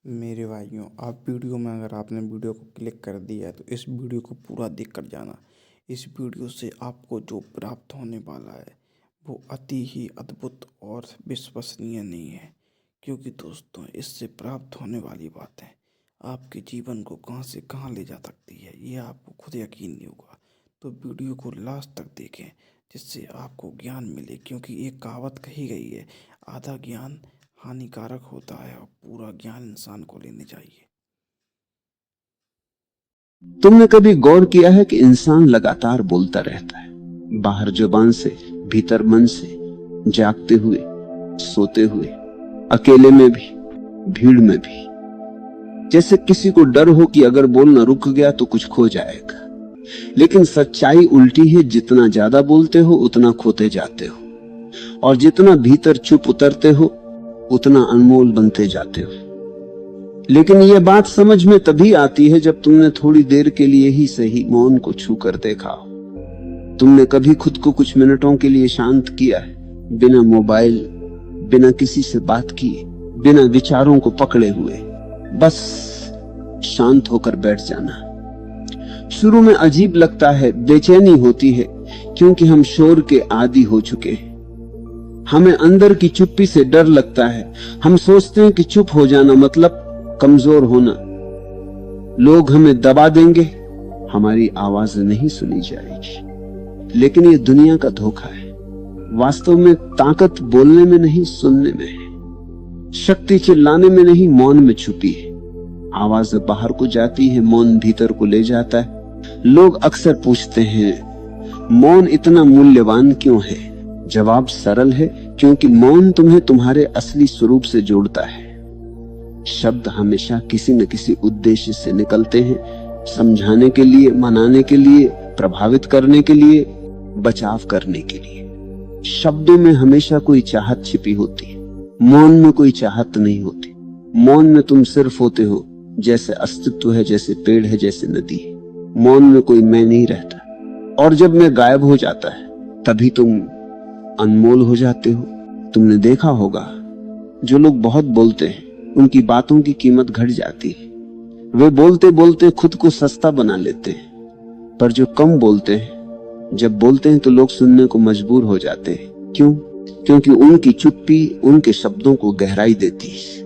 मेरे भाइयों, आप वीडियो में अगर आपने वीडियो को क्लिक कर दिया है तो इस वीडियो को पूरा देख कर जाना। इस वीडियो से आपको जो प्राप्त होने वाला है वो अति ही अद्भुत और विश्वसनीय नहीं है, क्योंकि दोस्तों इससे प्राप्त होने वाली बातें आपके जीवन को कहां से कहां ले जा सकती है, ये आपको खुद यकीन नहीं होगा। तो वीडियो को लास्ट तक देखें जिससे आपको ज्ञान मिले, क्योंकि एक कहावत कही गई है, आधा ज्ञान हानिकारक होता है और पूरा ज्ञान इंसान को लेने चाहिए। तुमने कभी गौर किया है कि इंसान लगातार बोलता रहता है, बाहर जुबान से, भीतर मन से, जागते हुए, सोते हुए, अकेले में भी, भीड़ में भी। जैसे किसी को डर हो कि अगर बोलना रुक गया तो कुछ खो जाएगा। लेकिन सच्चाई उल्टी है, जितना ज्यादा बोलते हो उतना खोते जाते हो, और जितना भीतर चुप उतरते हो उतना अनमोल बनते जाते हो। लेकिन यह बात समझ में तभी आती है जब तुमने थोड़ी देर के लिए ही सही मौन को छू कर देखा हो। तुमने कभी खुद को कुछ मिनटों के लिए शांत किया है, बिना मोबाइल, बिना किसी से बात किए, बिना विचारों को पकड़े हुए, बस शांत होकर बैठ जाना। शुरू में अजीब लगता है, बेचैनी होती है, क्योंकि हम शोर के आदी हो चुके हैं। हमें अंदर की चुप्पी से डर लगता है। हम सोचते हैं कि चुप हो जाना मतलब कमजोर होना, लोग हमें दबा देंगे, हमारी आवाज नहीं सुनी जाएगी। लेकिन ये दुनिया का धोखा है। वास्तव में ताकत बोलने में नहीं, सुनने में है। शक्ति चिल्लाने में नहीं, मौन में छुपी है। आवाज बाहर को जाती है, मौन भीतर को ले जाता है। लोग अक्सर पूछते हैं, मौन इतना मूल्यवान क्यों है? जवाब सरल है, क्योंकि मौन तुम्हें तुम्हारे असली स्वरूप से जोड़ता है। शब्द हमेशा किसी न किसी उद्देश्य से निकलते हैं, समझाने के लिए, मनाने के लिए, प्रभावित करने के लिए, बचाव करने के लिए। शब्दों में हमेशा कोई चाहत छिपी होती है, मौन में कोई चाहत नहीं होती। मौन में तुम सिर्फ होते हो, जैसे अस्तित्व है, जैसे पेड़ है, जैसे नदी है। मौन में कोई मैं नहीं रहता। और जब मैं गायब हो जाता है तभी तुम अनमोल हो जाते हो। तुमने देखा होगा, जो लोग बहुत बोलते हैं उनकी बातों की कीमत घट जाती है। वे बोलते बोलते खुद को सस्ता बना लेते हैं। पर जो कम बोलते हैं, जब बोलते हैं तो लोग सुनने को मजबूर हो जाते हैं। क्यों? क्योंकि उनकी चुप्पी उनके शब्दों को गहराई देती है।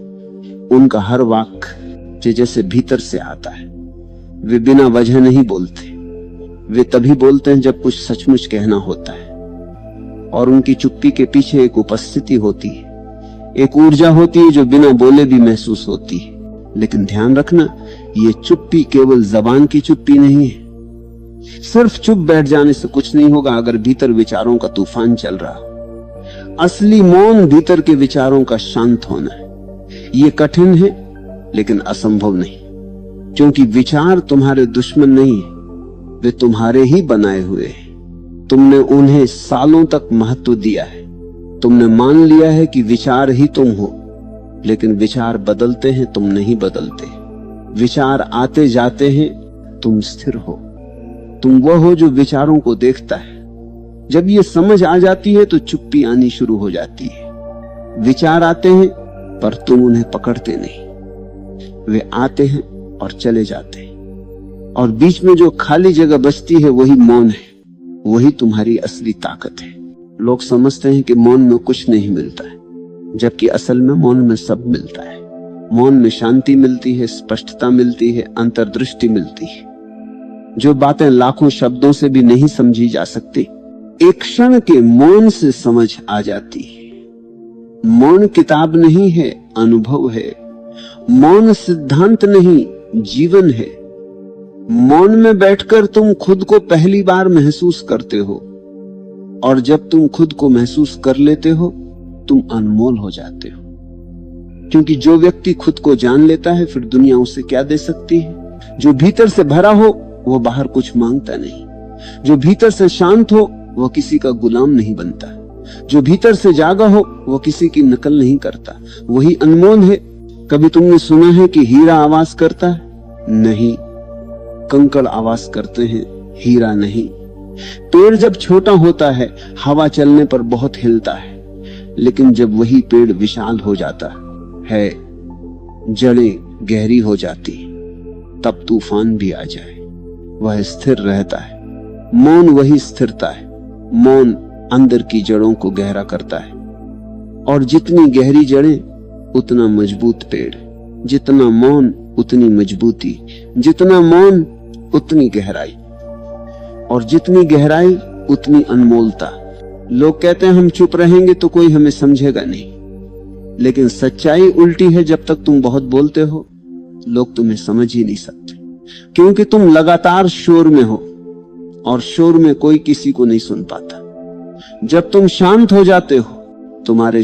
उनका हर वाक्य जैसे भीतर से आता है। वे बिना वजह नहीं बोलते। वे तभी बोलते हैं जब कुछ सचमुच कहना होता है। और उनकी चुप्पी के पीछे एक उपस्थिति होती है, एक ऊर्जा होती है जो बिना बोले भी महसूस होती है। लेकिन ध्यान रखना, ये चुप्पी केवल जबान की चुप्पी नहीं है। सिर्फ चुप बैठ जाने से कुछ नहीं होगा अगर भीतर विचारों का तूफान चल रहा। असली मौन भीतर के विचारों का शांत होना है। ये कठिन है लेकिन असंभव नहीं, क्योंकि विचार तुम्हारे दुश्मन नहीं है, वे तुम्हारे ही बनाए हुए हैं। तुमने उन्हें सालों तक महत्व दिया है। तुमने मान लिया है कि विचार ही तुम हो, लेकिन विचार बदलते हैं, तुम नहीं बदलते। विचार आते जाते हैं, तुम स्थिर हो। तुम वो हो जो विचारों को देखता है। जब ये समझ आ जाती है तो चुप्पी आनी शुरू हो जाती है। विचार आते हैं पर तुम उन्हें पकड़ते नहीं। वे आते हैं और चले जाते हैं, और बीच में जो खाली जगह बचती है वही मौन है। वही तुम्हारी असली ताकत है। लोग समझते हैं कि मौन में कुछ नहीं मिलता है, जबकि असल में मौन में सब मिलता है। मौन में शांति मिलती है, स्पष्टता मिलती है, अंतर्दृष्टि मिलती है। जो बातें लाखों शब्दों से भी नहीं समझी जा सकती, एक क्षण के मौन से समझ आ जाती है। मौन किताब नहीं है, अनुभव है। मौन सिद्धांत नहीं, जीवन है। मौन में बैठकर तुम खुद को पहली बार महसूस करते हो, और जब तुम खुद को महसूस कर लेते हो तुम अनमोल हो जाते हो। क्योंकि जो व्यक्ति खुद को जान लेता है, फिर दुनिया उसे क्या दे सकती है। जो भीतर से भरा हो वो बाहर कुछ मांगता नहीं। जो भीतर से शांत हो वो किसी का गुलाम नहीं बनता। जो भीतर से जागा हो वो किसी की नकल नहीं करता। वही अनमोल है। कभी तुमने सुना है कि हीरा आवाज करता है? नहीं, कंकड़ आवाज करते हैं, हीरा नहीं। पेड़ जब छोटा होता है हवा चलने पर बहुत हिलता है, लेकिन जब वही पेड़ विशाल हो जाता है जड़ें गहरी हो जाती, तब तूफान भी आ जाए, वह स्थिर रहता है। मौन वही स्थिरता है। मौन अंदर की जड़ों को गहरा करता है, और जितनी गहरी जड़ें उतना मजबूत पेड़, जितना मौन उतनी मजबूती, जितना मौन उतनी गहराई, और जितनी गहराई उतनी अनमोलता। लोग कहते हैं हम चुप रहेंगे तो कोई हमें समझेगा नहीं, लेकिन सच्चाई उल्टी है। जब तक तुम बहुत बोलते हो, लोग तुम्हें समझ ही नहीं सकते, क्योंकि तुम लगातार शोर में हो, और शोर में कोई किसी को नहीं सुन पाता। जब तुम शांत हो जाते हो, तुम्हारे